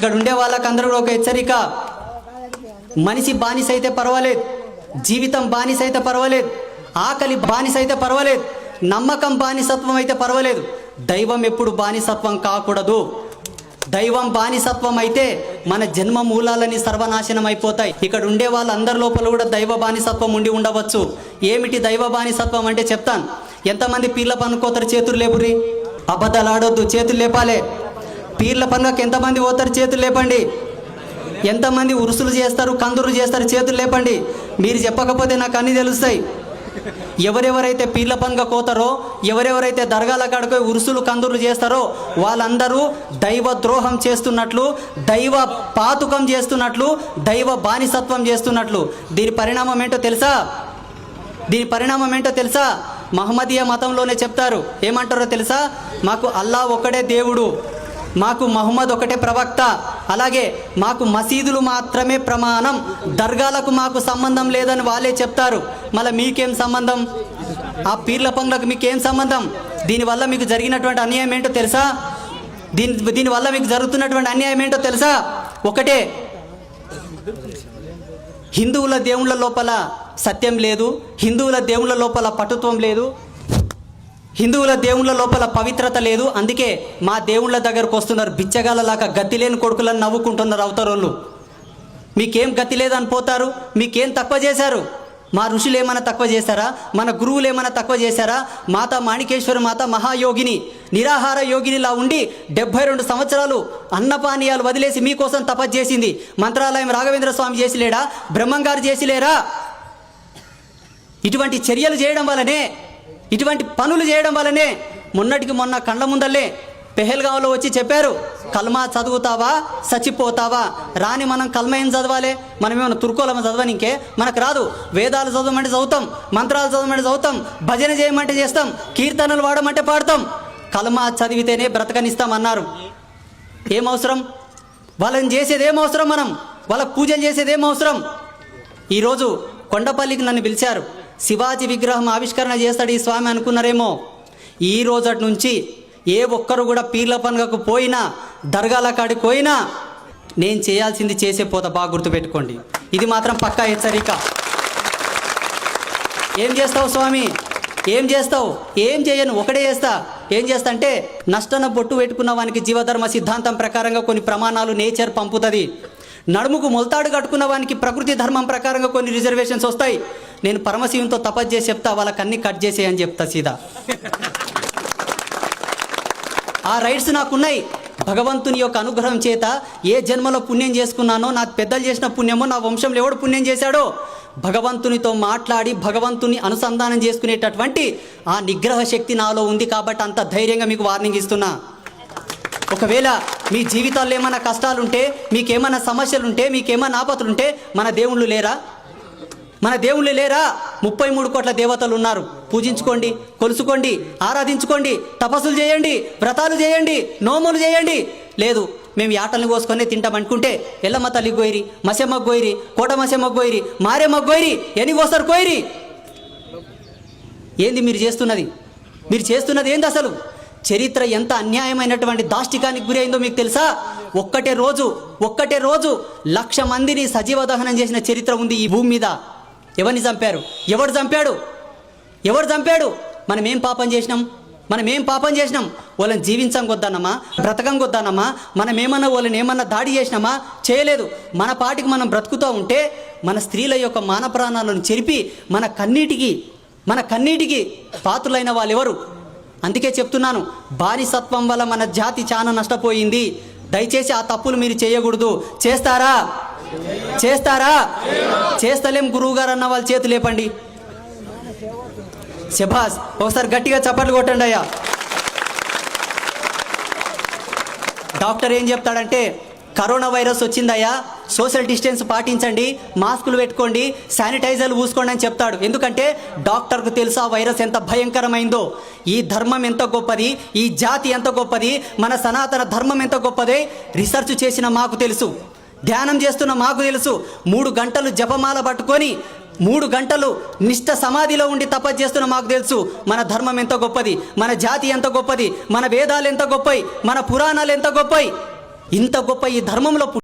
ఇక్కడ ఉండే వాళ్ళకందరూ ఒక హెచ్చరిక, మనిషి బానిస అయితే పర్వాలేదు, జీవితం బానిస అయితే పర్వాలేదు, ఆకలి బానిస అయితే పర్వాలేదు, నమ్మకం బానిసత్వం అయితే పర్వాలేదు, దైవం ఎప్పుడు బానిసత్వం కాకూడదు. దైవం బానిసత్వం అయితే మన జన్మ మూలాలని సర్వనాశనం అయిపోతాయి. ఇక్కడ ఉండే వాళ్ళందరి లోపల కూడా దైవ బానిసత్వం ఉండి ఉండవచ్చు. ఏమిటి దైవ బానిసత్వం అంటే చెప్తాను. ఎంతమంది పీర్ల పనుకోతారు? చేతులు లేపురి. అబద్ధాలు ఆడొద్దు, చేతులు లేపాలి. పీర్ల పనులకు ఎంతమంది పోతారు? చేతులు లేపండి. ఎంతమంది ఉరుసులు చేస్తారు, కందురు చేస్తారు? చేతులు లేపండి. మీరు చెప్పకపోతే నాకు అన్నీ తెలుస్తాయి. ఎవరెవరైతే పీర్ల పండుగ కోతారో, ఎవరెవరైతే దర్గాల కాడకు ఉరుసులు కందులు చేస్తారో వాళ్ళందరూ దైవ ద్రోహం చేస్తున్నట్లు, దైవ పాతుకం చేస్తున్నట్లు, దైవ బానిసత్వం చేస్తున్నట్లు. దీని పరిణామం ఏంటో తెలుసా? మహమ్మదీయ మతంలోనే చెప్తారు. ఏమంటారో తెలుసా? మాకు అల్లా ఒక్కడే దేవుడు, మాకు మహమ్మద్ ఒకటే ప్రవక్త, అలాగే మాకు మసీదులు మాత్రమే ప్రమాణం, దర్గాలకు మాకు సంబంధం లేదని వాళ్ళే చెప్తారు. మళ్ళీ మీకేం సంబంధం? ఆ పీర్ల పండ్లకు మీకేం సంబంధం? దీనివల్ల మీకు జరిగినటువంటి అన్యాయం ఏంటో తెలుసా? దీనివల్ల మీకు జరుగుతున్నటువంటి అన్యాయం ఏంటో తెలుసా? ఒకటే, హిందువుల దేవుళ్ళ లోపల సత్యం లేదు, హిందువుల దేవుళ్ళ లోపల పటుత్వం లేదు, హిందువుల దేవుళ్ళ లోపల పవిత్రత లేదు. అందుకే మా దేవుళ్ళ దగ్గరకు వస్తున్నారు బిచ్చగాళ్ళలాగా, గతి లేని కొడుకులను నవ్వుకుంటున్నారు అవతరోళ్ళు. మీకేం గతి లేదని పోతారు? మీకేం తక్కువ చేశారు? మా ఋషులు ఏమైనా తక్కువ చేశారా? మన గురువులు ఏమైనా తక్కువ చేశారా? మాతా మాణికేశ్వరి మాత మహాయోగిని, నిరాహార యోగినిలా ఉండి 72 సంవత్సరాలు అన్నపానీయాలు వదిలేసి మీకోసం తపస్సు చేసింది. మంత్రాలయం రాఘవేంద్ర స్వామి చేసిలేడా? బ్రహ్మంగారు చేసిలేరా? ఇటువంటి చర్యలు చేయడం వల్లనే, ఇటువంటి పనులు చేయడం వల్లనే మొన్నటికి మొన్న కళ్ళ ముందల్లే పెహల్గాంలో వచ్చి చెప్పారు, కల్మా చదువుతావా చచ్చిపోతావా. రాని మనం కల్మా ఏం చదవాలి? మనం ఏమైనా తుర్కోలమ చదవనికే? మనకు రాదు. వేదాలు చదవమంటే చదువుతాం, మంత్రాలు చదవమంటే చదువుతాం, భజన చేయమంటే చేస్తాం, కీర్తనలు వాడమంటే పాడతాం. కల్మా చదివితేనే బ్రతకనిస్తాం అన్నారు. ఏం అవసరం? వాళ్ళని చేసేది ఏం అవసరం? మనం వాళ్ళకు పూజలు చేసేది ఏం అవసరం? ఈరోజు కొండపల్లికి నన్ను పిలిచారు, శివాజీ విగ్రహం ఆవిష్కరణ చేస్తాడు ఈ స్వామి అనుకున్నారేమో. ఈ రోజటి నుంచి ఏ ఒక్కరు కూడా పీర్ల పండుగకు పోయినా, దర్గాల కాడికి పోయినా నేను చేయాల్సింది చేసే పోతా. బాగా గుర్తుపెట్టుకోండి, ఇది మాత్రం పక్కా హెచ్చరిక. ఏం చేస్తావు స్వామి? ఏం చేస్తావు? ఏం చేయను, ఒకటే చేస్తా. ఏం చేస్తా అంటే, నష్టన బొట్టు పెట్టుకున్న వానికి జీవధర్మ సిద్ధాంతం ప్రకారంగా కొన్ని ప్రమాణాలు నేచర్ పంపుతుంది. నడుముకు మొలతాడు కట్టుకున్న వానికి ప్రకృతి ధర్మం ప్రకారంగా కొన్ని రిజర్వేషన్స్ వస్తాయి. నేను పరమశివునితో తపస్సు చేసి చెప్తా, వాళ్ళకి అన్ని కట్ చేసేయని చెప్తా సీదా. ఆ రైట్స్ నాకున్నాయి. భగవంతుని యొక్క అనుగ్రహం చేత ఏ జన్మలో పుణ్యం చేసుకున్నానో, నాకు పెద్దలు చేసిన పుణ్యమో, నా వంశంలో ఎవడు పుణ్యం చేశాడో, భగవంతునితో మాట్లాడి భగవంతుని అనుసంధానం చేసుకునేటటువంటి ఆ నిగ్రహ శక్తి నాలో ఉంది. కాబట్టి అంత ధైర్యంగా మీకు వార్నింగ్ ఇస్తున్నా. ఒకవేళ మీ జీవితాల్లో ఏమైనా కష్టాలుంటే, మీకేమైనా సమస్యలుంటే, మీకేమైనా ఆపతులుంటే, మన దేవుళ్ళు లేరా? 33 కోట్ల దేవతలు ఉన్నారు. పూజించుకోండి, కొలుసుకోండి, ఆరాధించుకోండి, తపస్సులు చేయండి, వ్రతాలు చేయండి, నోములు చేయండి. లేదు మేము ఆటలను కోసుకొని తింటాం అనుకుంటే, ఎల్లమ్మ తల్లి గోయిరి, మసెమ్మ గోయిరి, కోట మసెమ్మ గోయిరి, మారేమ్మ గోయిరి, ఎన్ని కోస్తారు కోయిరి. ఏంది మీరు చేస్తున్నది? ఏంది అసలు? చరిత్ర ఎంత అన్యాయమైనటువంటి దాష్టికానికి గురి అయిందో మీకు తెలుసా? ఒక్కటే రోజు 1,00,000 మందిని సజీవ దహనం చేసిన చరిత్ర ఉంది ఈ భూమి మీద. ఎవరిని చంపారు? ఎవరు చంపాడు? మనం ఏం పాపం చేసినాం? వాళ్ళని జీవించం కొద్దన్నమా, బ్రతకం కొద్దన్నమా, మనం ఏమన్నా వాళ్ళని ఏమన్నా దాడి చేసినామా? చేయలేదు. మన పాటికి మనం బ్రతుకుతూ ఉంటే మన స్త్రీల యొక్క మాన ప్రాణాలను చెరిపి మన కన్నీటికి పాత్రులైన వాళ్ళు ఎవరు? అందుకే చెప్తున్నాను, బానిసత్వం వల్ల మన జాతి చాలా నష్టపోయింది. దయచేసి ఆ తప్పులు మీరు చేయకూడదు. చేస్తారా? చేస్తలేం గురువు గారు అన్న వాళ్ళు చేతులు లేపండి. శభాస్, ఒకసారి గట్టిగా చప్పట్లు కొట్టండి అయ్యా. డాక్టర్ ఏం చెప్తాడంటే, కరోనా వైరస్ వచ్చిందయ్యా, సోషల్ డిస్టెన్స్ పాటించండి, మాస్కులు పెట్టుకోండి, శానిటైజర్లు పూసుకోండి అని చెప్తాడు. ఎందుకంటే డాక్టర్కు తెలుసు ఆ వైరస్ ఎంత భయంకరమైందో, ఈ ధర్మం ఎంత గొప్పది, ఈ జాతి ఎంత గొప్పది, మన సనాతన ధర్మం ఎంత గొప్పది రీసెర్చ్ చేసిన మాకు తెలుసు, ధ్యానం చేస్తున్న మాకు తెలుసు. 3 గంటలు జపమాల పట్టుకొని 3 గంటలు నిష్ఠ సమాధిలో ఉండి తపస్సు చేస్తున్న మాకు తెలుసు మన ధర్మం ఎంత గొప్పది, మన జాతి ఎంత గొప్పది, మన వేదాలు ఎంత గొప్పయి, మన పురాణాలు ఎంత గొప్పయి. ఇంత గొప్ప ఈ ధర్మంలో